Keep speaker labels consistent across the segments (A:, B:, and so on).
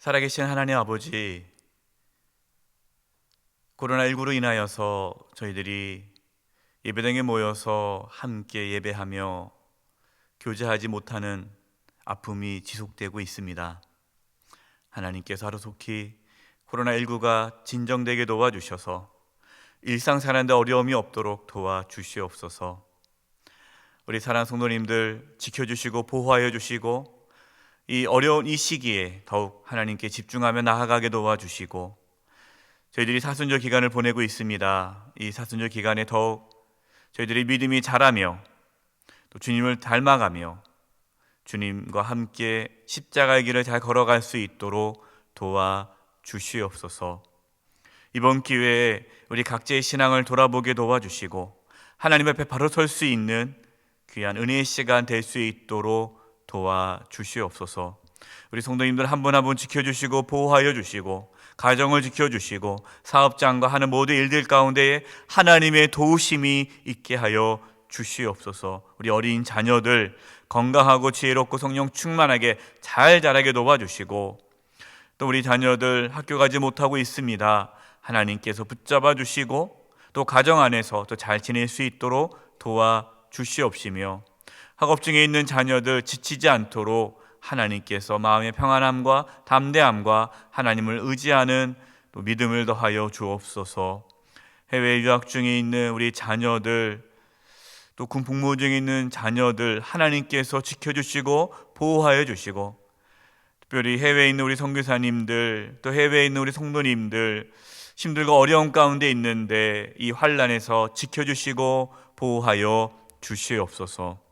A: 살아계신 하나님 아버지, 코로나19로 인하여서 저희들이 예배당에 모여서 함께 예배하며 교제하지 못하는 아픔이 지속되고 있습니다. 하나님께서 하루속히 코로나19가 진정되게 도와주셔서 일상생활에 어려움이 없도록 도와주시옵소서. 우리 사랑하는 성도님들 지켜주시고 보호하여 주시고 이 어려운 이 시기에 더욱 하나님께 집중하며 나아가게 도와주시고, 저희들이 사순절 기간을 보내고 있습니다. 이 사순절 기간에 더욱 저희들의 믿음이 자라며 또 주님을 닮아가며 주님과 함께 십자가의 길을 잘 걸어갈 수 있도록 도와주시옵소서. 이번 기회에 우리 각자의 신앙을 돌아보게 도와주시고 하나님 앞에 바로 설 수 있는 귀한 은혜의 시간 될 수 있도록 도와주시옵소서. 우리 성도님들 한 분 한 분 지켜주시고 보호하여 주시고 가정을 지켜주시고 사업장과 하는 모든 일들 가운데에 하나님의 도우심이 있게 하여 주시옵소서. 우리 어린 자녀들 건강하고 지혜롭고 성령 충만하게 잘 자라게 도와주시고, 또 우리 자녀들 학교 가지 못하고 있습니다. 하나님께서 붙잡아 주시고 또 가정 안에서 또 잘 지낼 수 있도록 도와주시옵시며, 학업 중에 있는 자녀들 지치지 않도록 하나님께서 마음의 평안함과 담대함과 하나님을 의지하는 또 믿음을 더하여 주옵소서. 해외 유학 중에 있는 우리 자녀들, 또 군 복무 중에 있는 자녀들 하나님께서 지켜주시고 보호하여 주시고, 특별히 해외에 있는 우리 선교사님들, 또 해외에 있는 우리 성도님들 힘들고 어려움 가운데 있는데 이 환난에서 지켜주시고 보호하여 주시옵소서.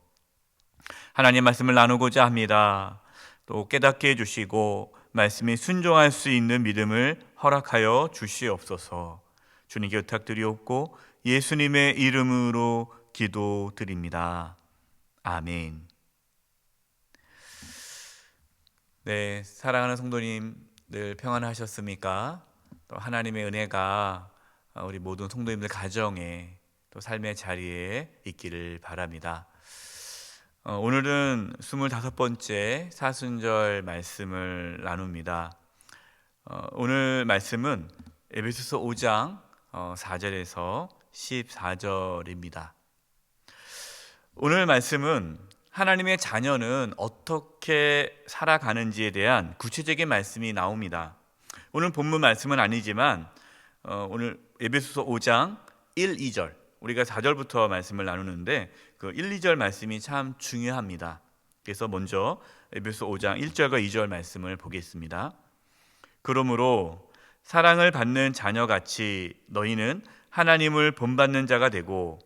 A: 하나님 말씀을 나누고자 합니다. 또 깨닫게 해주시고 말씀에 순종할 수 있는 믿음을 허락하여 주시옵소서. 주님께 부탁드리옵고 예수님의 이름으로 기도드립니다. 아멘. 네, 사랑하는 성도님 늘 평안하셨습니까? 또 하나님의 은혜가 우리 모든 성도님들 가정에 또 삶의 자리에 있기를 바랍니다. 오늘은 25번째 사순절 말씀을 나눕니다. 오늘 말씀은 에베소서 5장 4절에서 14절입니다. 오늘 말씀은 하나님의 자녀는 어떻게 살아가는지에 대한 구체적인 말씀이 나옵니다. 오늘 본문 말씀은 아니지만 오늘 에베소서 5장 1, 2절, 우리가 4절부터 말씀을 나누는데 그 1, 2절 말씀이 참 중요합니다. 그래서 먼저 에베소 5장 1절과 2절 말씀을 보겠습니다. 그러므로 사랑을 받는 자녀같이 너희는 하나님을 본받는 자가 되고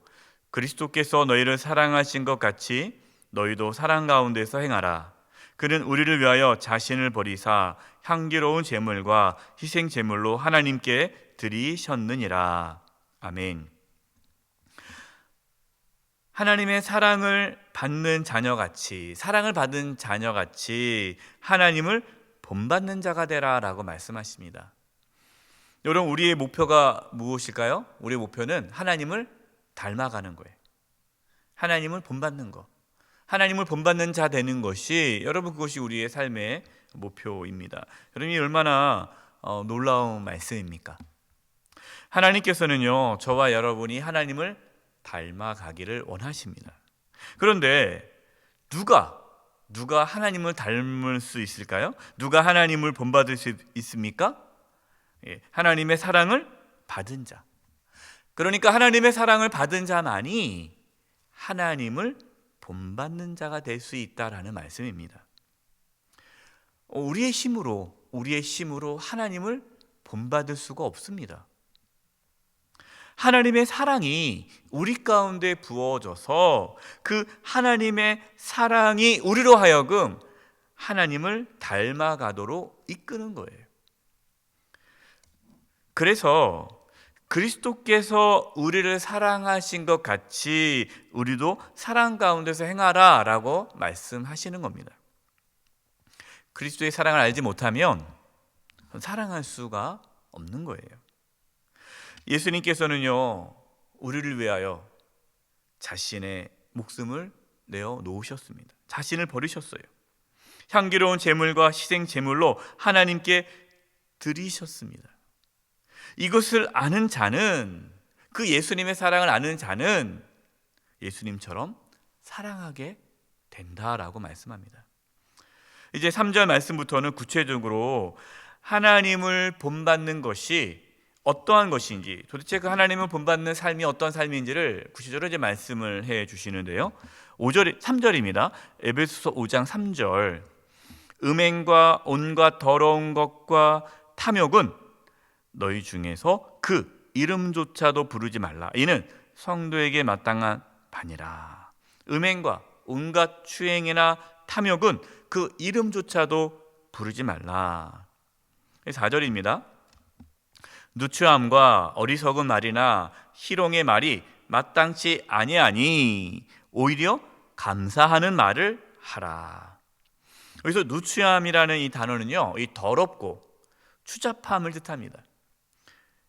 A: 그리스도께서 너희를 사랑하신 것 같이 너희도 사랑 가운데서 행하라. 그는 우리를 위하여 자신을 버리사 향기로운 제물과 희생 제물로 하나님께 드리셨느니라. 아멘. 하나님의 사랑을 받는 자녀같이, 사랑을 받은 자녀같이 하나님을 본받는 자가 되라 라고 말씀하십니다. 여러분, 우리의 목표가 무엇일까요? 우리의 목표는 하나님을 닮아가는 거예요. 하나님을 본받는 거, 하나님을 본받는 자 되는 것이, 여러분, 그것이 우리의 삶의 목표입니다. 여러분이 얼마나 놀라운 말씀입니까? 하나님께서는요, 저와 여러분이 하나님을 닮아가기를 원하십니다. 그런데 누가 하나님을 닮을 수 있을까요? 누가 하나님을 본받을 수 있습니까? 하나님의 사랑을 받은 자. 그러니까 하나님의 사랑을 받은 자만이 하나님을 본받는 자가 될 수 있다라는 말씀입니다. 우리의 힘으로 하나님을 본받을 수가 없습니다. 하나님의 사랑이 우리 가운데 부어져서 그 하나님의 사랑이 우리로 하여금 하나님을 닮아가도록 이끄는 거예요. 그래서 그리스도께서 우리를 사랑하신 것 같이 우리도 사랑 가운데서 행하라 라고 말씀하시는 겁니다. 그리스도의 사랑을 알지 못하면 사랑할 수가 없는 거예요. 예수님께서는요, 우리를 위하여 자신의 목숨을 내어 놓으셨습니다. 자신을 버리셨어요. 향기로운 제물과 희생 제물로 하나님께 드리셨습니다. 이것을 아는 자는, 그 예수님의 사랑을 아는 자는 예수님처럼 사랑하게 된다라고 말씀합니다. 이제 3절 말씀부터는 구체적으로 하나님을 본받는 것이 어떠한 것인지, 도대체 그 하나님을 본받는 삶이 어떤 삶인지를 구체적으로 이제 말씀을 해 주시는데요. 3절입니다. 에베소서 5장 3절. 음행과 온갖 더러운 것과 탐욕은 너희 중에서 그 이름조차도 부르지 말라. 이는 성도에게 마땅한 바니라. 음행과 온갖 추행이나 탐욕은 그 이름조차도 부르지 말라. 4절입니다. 누추함과 어리석은 말이나 희롱의 말이 마땅치 아니하니 오히려 감사하는 말을 하라. 여기서 누추함이라는 이 단어는요, 이 더럽고 추잡함을 뜻합니다.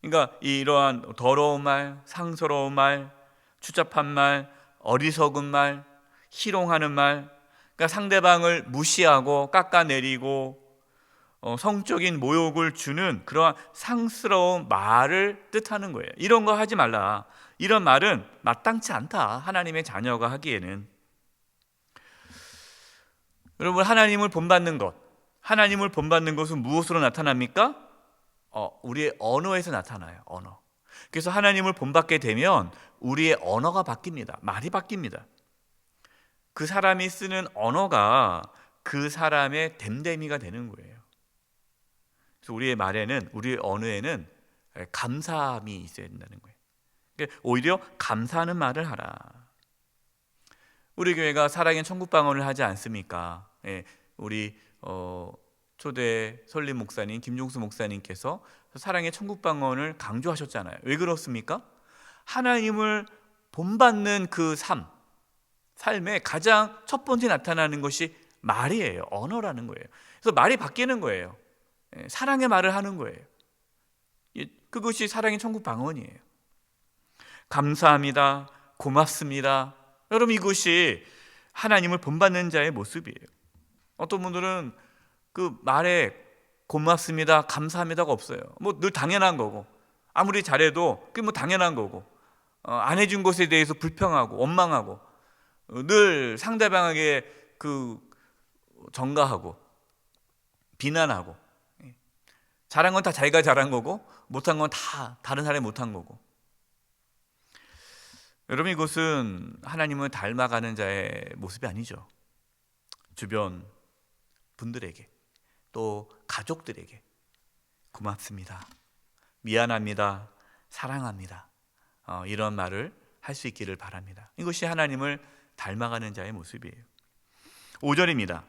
A: 그러니까 이러한 더러운 말, 상스러운 말, 추잡한 말, 어리석은 말, 희롱하는 말, 그러니까 상대방을 무시하고 깎아내리고 성적인 모욕을 주는 그러한 상스러운 말을 뜻하는 거예요. 이런 거 하지 말라. 이런 말은 마땅치 않다. 하나님의 자녀가 하기에는. 여러분, 하나님을 본받는 것은 무엇으로 나타납니까? 우리의 언어에서 나타나요. 언어. 그래서 하나님을 본받게 되면 우리의 언어가 바뀝니다. 말이 바뀝니다. 그 사람이 쓰는 언어가 그 사람의 됨됨이가 되는 거예요. 그래서 우리의 말에는, 우리의 언어에는 감사함이 있어야 된다는 거예요. 그러니까 오히려 감사하는 말을 하라. 우리 교회가 사랑의 천국방언을 하지 않습니까? 우리 초대 설립 목사님 김종수 목사님께서 사랑의 천국방언을 강조하셨잖아요. 왜 그렇습니까? 하나님을 본받는 그 삶에 가장 첫 번째 나타나는 것이 말이에요. 언어라는 거예요. 그래서 말이 바뀌는 거예요. 사랑의 말을 하는 거예요. 그것이 사랑의 천국방언이에요. 감사합니다. 고맙습니다. 여러분, 이것이 하나님을 본받는 자의 모습이에요. 어떤 분들은 그 말에 고맙습니다, 감사합니다가 없어요. 뭐 늘 당연한 거고, 아무리 잘해도 그게 뭐 당연한 거고, 안 해준 것에 대해서 불평하고 원망하고, 늘 상대방에게 그 전가하고 비난하고, 잘한 건 다 자기가 잘한 거고 못한 건 다 다른 사람이 못한 거고. 여러분, 이것은 하나님을 닮아가는 자의 모습이 아니죠. 주변 분들에게, 또 가족들에게 고맙습니다, 미안합니다, 사랑합니다, 이런 말을 할 수 있기를 바랍니다. 이것이 하나님을 닮아가는 자의 모습이에요. 5절입니다.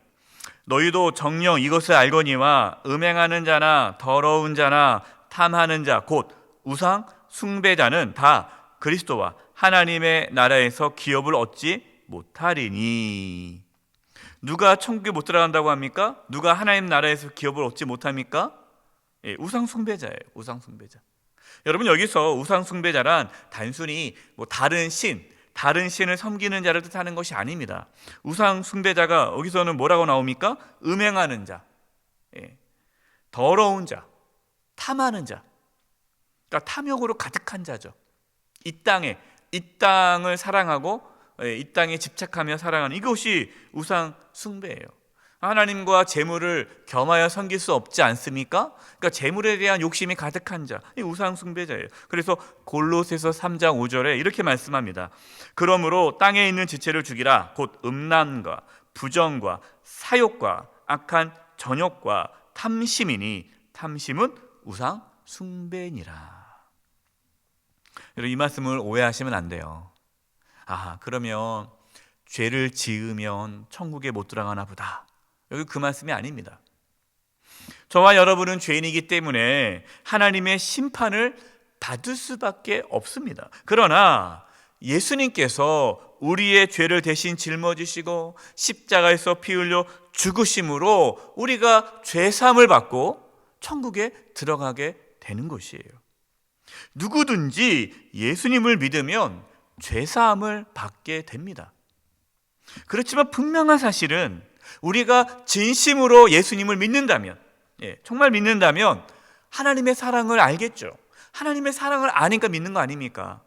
A: 너희도 정녕 이것을 알거니와 음행하는 자나 더러운 자나 탐하는 자 곧 우상 숭배자는 다 그리스도와 하나님의 나라에서 기업을 얻지 못하리니. 누가 천국에 못 들어간다고 합니까? 누가 하나님 나라에서 기업을 얻지 못합니까? 우상 숭배자예요. 우상 숭배자. 여러분, 여기서 우상 숭배자란 단순히 다른 신을 섬기는 자를 뜻하는 것이 아닙니다. 우상 숭배자가 여기서는 뭐라고 나옵니까? 음행하는 자, 더러운 자, 탐하는 자, 그러니까 탐욕으로 가득한 자죠. 이 땅을 사랑하고 이 땅에 집착하며 살아가는, 이것이 우상 숭배예요. 하나님과 재물을 겸하여 섬길 수 없지 않습니까? 그러니까 재물에 대한 욕심이 가득한 자, 이 우상 숭배자예요. 그래서 골로새서 3장 5절에 이렇게 말씀합니다. 그러므로 땅에 있는 지체를 죽이라. 곧 음란과 부정과 사욕과 악한 정욕과 탐심이니 탐심은 우상 숭배니라. 여러분, 이 말씀을 오해하시면 안 돼요. 그러면 죄를 지으면 천국에 못 들어가나 보다. 여기 그 말씀이 아닙니다. 저와 여러분은 죄인이기 때문에 하나님의 심판을 받을 수밖에 없습니다. 그러나 예수님께서 우리의 죄를 대신 짊어지시고 십자가에서 피 흘려 죽으심으로 우리가 죄사함을 받고 천국에 들어가게 되는 것이에요. 누구든지 예수님을 믿으면 죄사함을 받게 됩니다. 그렇지만 분명한 사실은 우리가 진심으로 예수님을 믿는다면, 정말 믿는다면 하나님의 사랑을 알겠죠. 하나님의 사랑을 아니까 믿는 거 아닙니까?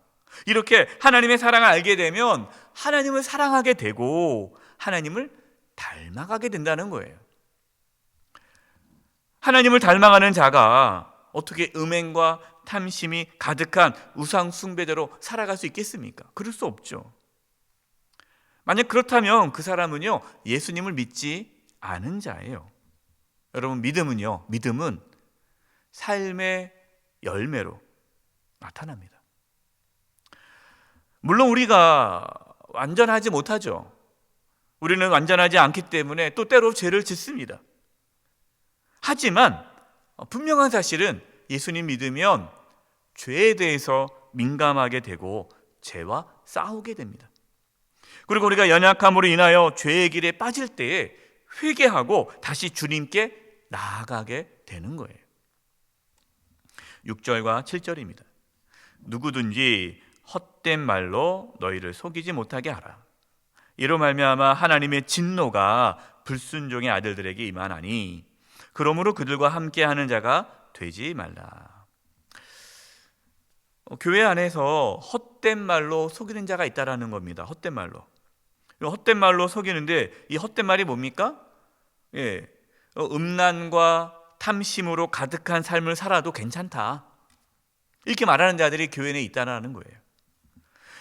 A: 이렇게 하나님의 사랑을 알게 되면 하나님을 사랑하게 되고 하나님을 닮아가게 된다는 거예요. 하나님을 닮아가는 자가 어떻게 음행과 탐심이 가득한 우상 숭배자로 살아갈 수 있겠습니까? 그럴 수 없죠. 만약 그렇다면 그 사람은요, 예수님을 믿지 않은 자예요. 여러분, 믿음은 삶의 열매로 나타납니다. 물론 우리가 완전하지 못하죠. 우리는 완전하지 않기 때문에 또 때로 죄를 짓습니다. 하지만 분명한 사실은 예수님 믿으면 죄에 대해서 민감하게 되고 죄와 싸우게 됩니다. 그리고 우리가 연약함으로 인하여 죄의 길에 빠질 때에 회개하고 다시 주님께 나아가게 되는 거예요. 6절과 7절입니다. 누구든지 헛된 말로 너희를 속이지 못하게 하라. 이로 말미암아 하나님의 진노가 불순종의 아들들에게 임하나니 그러므로 그들과 함께하는 자가 되지 말라. 교회 안에서 헛된 말로 속이는 자가 있다라는 겁니다. 헛된 말로 속이는데 이 헛된 말이 뭡니까? 음란과 탐심으로 가득한 삶을 살아도 괜찮다, 이렇게 말하는 자들이 교회 내에 있다는 거예요.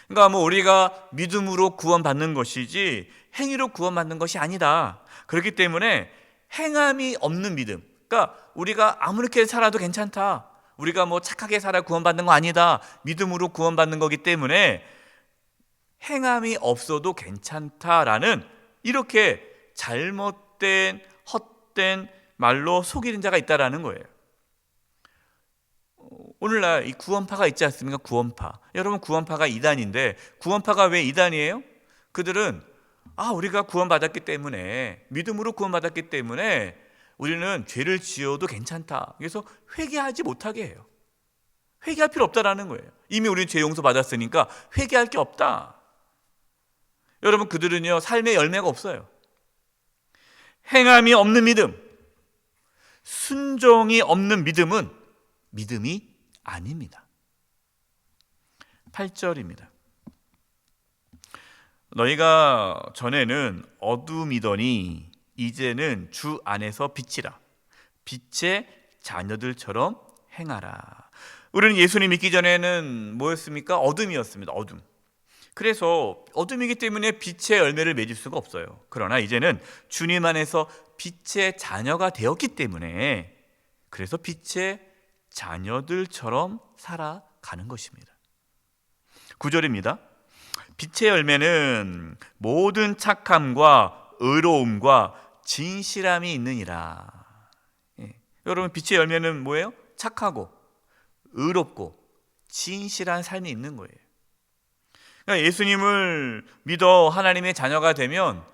A: 그러니까 우리가 믿음으로 구원받는 것이지 행위로 구원받는 것이 아니다. 그렇기 때문에 행함이 없는 믿음, 그러니까 우리가 아무렇게 살아도 괜찮다, 우리가 착하게 살아 구원받는 거 아니다, 믿음으로 구원받는 거기 때문에 행함이 없어도 괜찮다라는 이렇게 잘못된 헛된 말로 속이는 자가 있다라는 거예요. 오늘날 이 구원파가 있지 않습니까? 구원파. 여러분, 구원파가 이단인데 구원파가 왜 이단이에요? 그들은 우리가 구원받았기 때문에, 믿음으로 구원받았기 때문에 우리는 죄를 지어도 괜찮다, 그래서 회개하지 못하게 해요. 회개할 필요 없다라는 거예요. 이미 우리는 죄 용서 받았으니까 회개할 게 없다. 여러분, 그들은요 삶의 열매가 없어요. 행함이 없는 믿음, 순종이 없는 믿음은 믿음이 아닙니다. 8절입니다. 너희가 전에는 어둠이더니 이제는 주 안에서 빛이라. 빛의 자녀들처럼 행하라. 우리는 예수님 믿기 전에는 뭐였습니까? 어둠이었습니다. 어둠. 그래서 어둠이기 때문에 빛의 열매를 맺을 수가 없어요. 그러나 이제는 주님 안에서 빛의 자녀가 되었기 때문에, 그래서 빛의 자녀들처럼 살아가는 것입니다. 9절입니다. 빛의 열매는 모든 착함과 의로움과 진실함이 있느니라. 여러분, 빛의 열매는 뭐예요? 착하고 의롭고 진실한 삶이 있는 거예요. 그러니까 예수님을 믿어 하나님의 자녀가 되면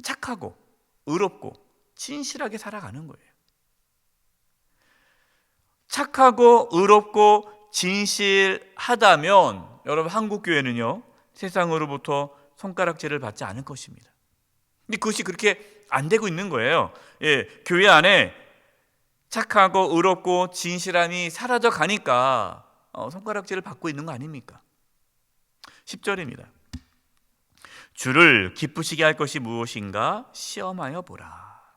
A: 착하고 의롭고 진실하게 살아가는 거예요. 착하고 의롭고 진실하다면 여러분, 한국교회는요 세상으로부터 손가락질을 받지 않을 것입니다. 근데 그것이 그렇게 안 되고 있는 거예요. 교회 안에 착하고 의롭고 진실함이 사라져 가니까 손가락질을 받고 있는 거 아닙니까? 10절입니다. 주를 기쁘시게 할 것이 무엇인가 시험하여 보라.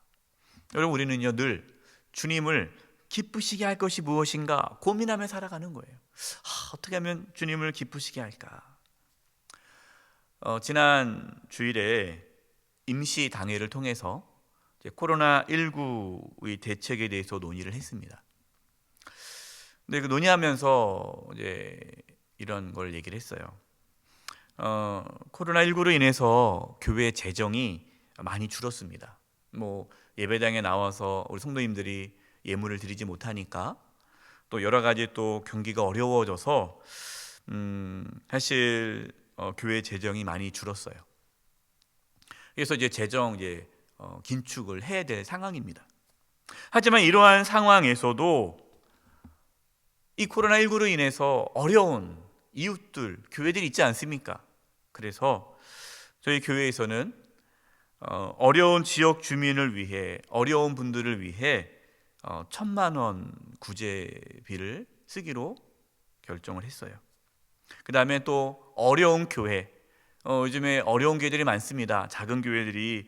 A: 여러분, 우리는요 늘 주님을 기쁘시게 할 것이 무엇인가 고민하며 살아가는 거예요. 어떻게 하면 주님을 기쁘시게 할까? 지난 주일에 임시 당회를 통해서 코로나19의 대책에 대해서 논의를 했습니다. 근데 그 논의하면서 이런 걸 얘기를 했어요. 코로나19로 인해서 교회 재정이 많이 줄었습니다. 예배당에 나와서 우리 성도님들이 예물을 드리지 못하니까, 또 여러 가지 또 경기가 어려워져서 사실 교회 재정이 많이 줄었어요. 그래서 재정 긴축을 해야 될 상황입니다. 하지만 이러한 상황에서도 이 코로나19로 인해서 어려운 이웃들, 교회들이 있지 않습니까? 그래서 저희 교회에서는 어려운 지역 주민을 위해, 어려운 분들을 위해 1,000만 원 구제비를 쓰기로 결정을 했어요. 그 다음에 또 어려운 교회, 요즘에 어려운 교회들이 많습니다. 작은 교회들이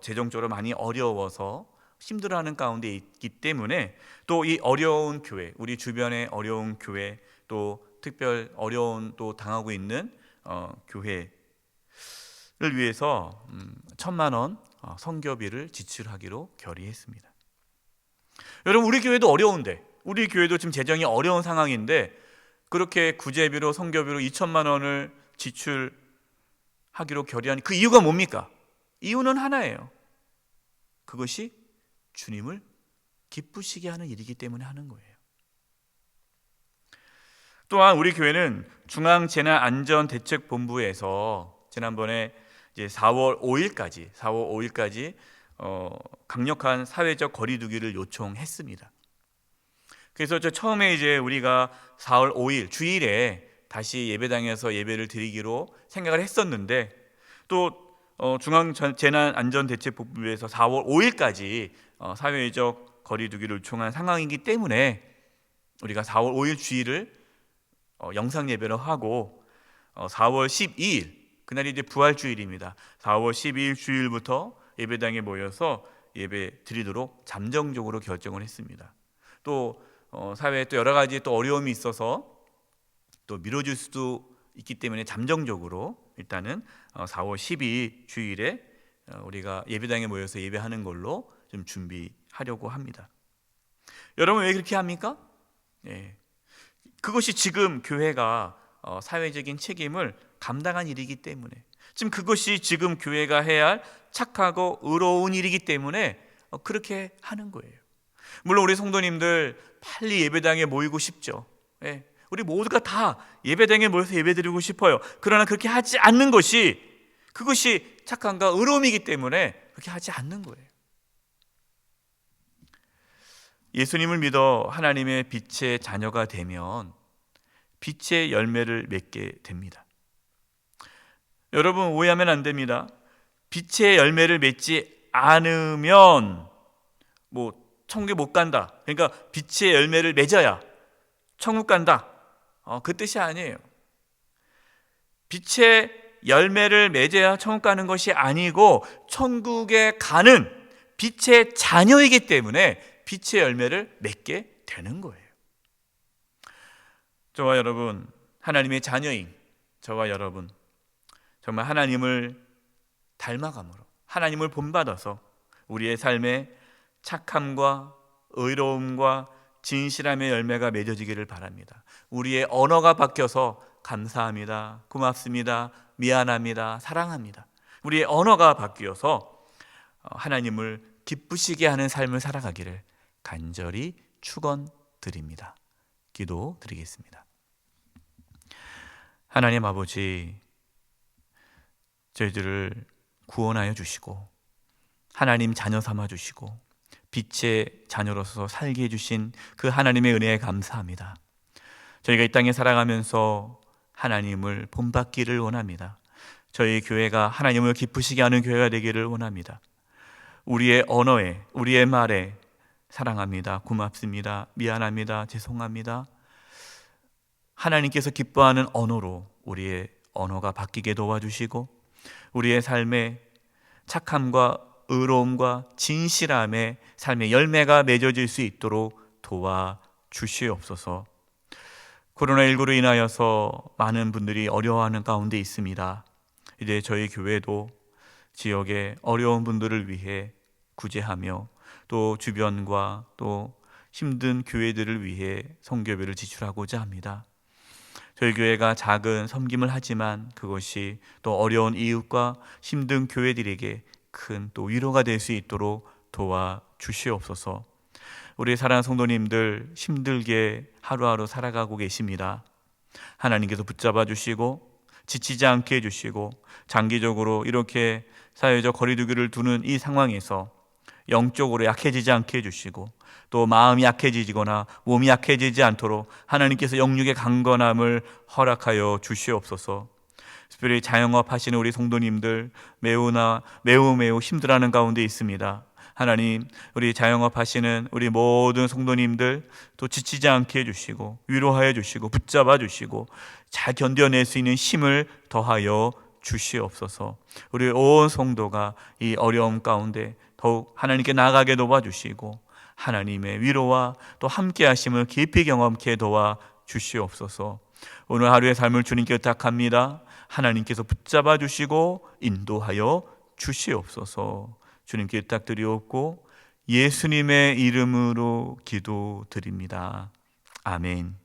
A: 재정적으로 많이 어려워서 힘들어하는 가운데 있기 때문에 또 이 어려운 교회, 우리 주변의 어려운 교회, 또 특별 어려운 또 당하고 있는 교회를 위해서 1,000만 원 선교비를 지출하기로 결의했습니다. 여러분, 우리 교회도 어려운데, 우리 교회도 지금 재정이 어려운 상황인데 그렇게 구제비로 선교비로 2,000만 원을 지출하기로 결의한 그 이유가 뭡니까? 이유는 하나예요. 그것이 주님을 기쁘시게 하는 일이기 때문에 하는 거예요. 또한 우리 교회는 중앙재난안전대책본부에서 지난번에 이제 4월 5일까지 강력한 사회적 거리두기를 요청했습니다. 그래서 처음에 이제 우리가 4월 5일 주일에 다시 예배당에서 예배를 드리기로 생각을 했었는데 또 중앙재난안전대책본부에서 4월 5일까지 사회적 거리두기를 요청한 상황이기 때문에 우리가 4월 5일 주일을 영상 예배로 하고 4월 12일 그날이 이제 부활주일입니다. 4월 12일 주일부터 예배당에 모여서 예배 드리도록 잠정적으로 결정을 했습니다. 또 사회에 또 여러 가지 또 어려움이 있어서 또 미뤄질 수도 있기 때문에 잠정적으로 일단은 4월 12일 주일에 우리가 예배당에 모여서 예배하는 걸로 좀 준비하려고 합니다. 여러분, 왜 그렇게 합니까? 그것이 지금 교회가 사회적인 책임을 감당한 일이기 때문에, 지금 그것이 지금 교회가 해야 할 착하고 의로운 일이기 때문에 그렇게 하는 거예요. 물론 우리 성도님들 빨리 예배당에 모이고 싶죠. 우리 모두가 다 예배당에 모여서 예배드리고 싶어요. 그러나 그렇게 하지 않는 것이, 그것이 착함과 의로움이기 때문에 그렇게 하지 않는 거예요. 예수님을 믿어 하나님의 빛의 자녀가 되면 빛의 열매를 맺게 됩니다. 여러분, 오해하면 안 됩니다. 빛의 열매를 맺지 않으면 천국에 못 간다, 그러니까 빛의 열매를 맺어야 천국 간다, 그 뜻이 아니에요. 빛의 열매를 맺어야 천국 가는 것이 아니고 천국에 가는 빛의 자녀이기 때문에 빛의 열매를 맺게 되는 거예요. 저와 여러분, 하나님의 자녀인 저와 여러분, 정말 하나님을 닮아감으로, 하나님을 본받아서 우리의 삶에 착함과 의로움과 진실함의 열매가 맺어지기를 바랍니다. 우리의 언어가 바뀌어서 감사합니다, 고맙습니다, 미안합니다, 사랑합니다, 우리의 언어가 바뀌어서 하나님을 기쁘시게 하는 삶을 살아가기를 간절히 축원드립니다. 기도드리겠습니다. 하나님 아버지, 저희들을 구원하여 주시고 하나님 자녀 삼아 주시고 빛의 자녀로서 살게 해주신 그 하나님의 은혜에 감사합니다. 저희가 이 땅에 살아가면서 하나님을 본받기를 원합니다. 저희 교회가 하나님을 기쁘시게 하는 교회가 되기를 원합니다. 우리의 언어에, 우리의 말에 사랑합니다, 고맙습니다, 미안합니다, 죄송합니다, 하나님께서 기뻐하는 언어로 우리의 언어가 바뀌게 도와주시고 우리의 삶에 착함과 의로움과 진실함의 삶의 열매가 맺어질 수 있도록 도와주시옵소서. 코로나19로 인하여서 많은 분들이 어려워하는 가운데 있습니다. 이제 저희 교회도 지역의 어려운 분들을 위해 구제하며 또 주변과 또 힘든 교회들을 위해 선교비를 지출하고자 합니다. 저희 교회가 작은 섬김을 하지만 그것이 또 어려운 이웃과 힘든 교회들에게 큰 또 위로가 될 수 있도록 도와주시옵소서. 우리 사랑하는 성도님들 힘들게 하루하루 살아가고 계십니다. 하나님께서 붙잡아 주시고 지치지 않게 해주시고 장기적으로 이렇게 사회적 거리두기를 두는 이 상황에서 영적으로 약해지지 않게 해주시고 또 마음이 약해지거나 몸이 약해지지 않도록 하나님께서 영육의 강건함을 허락하여 주시옵소서. 특별히 자영업 하시는 우리 성도님들 매우 힘들어하는 가운데 있습니다. 하나님, 우리 자영업 하시는 우리 모든 성도님들 또 지치지 않게 해주시고 위로하여 주시고 붙잡아 주시고 잘 견뎌낼 수 있는 힘을 더하여 주시옵소서. 우리 온 성도가 이 어려움 가운데 더욱 하나님께 나아가게 도와주시고 하나님의 위로와 또 함께 하심을 깊이 경험케 도와 주시옵소서. 오늘 하루의 삶을 주님께 의탁합니다. 하나님께서 붙잡아 주시고 인도하여 주시옵소서. 주님께 의탁드리옵고 예수님의 이름으로 기도드립니다. 아멘.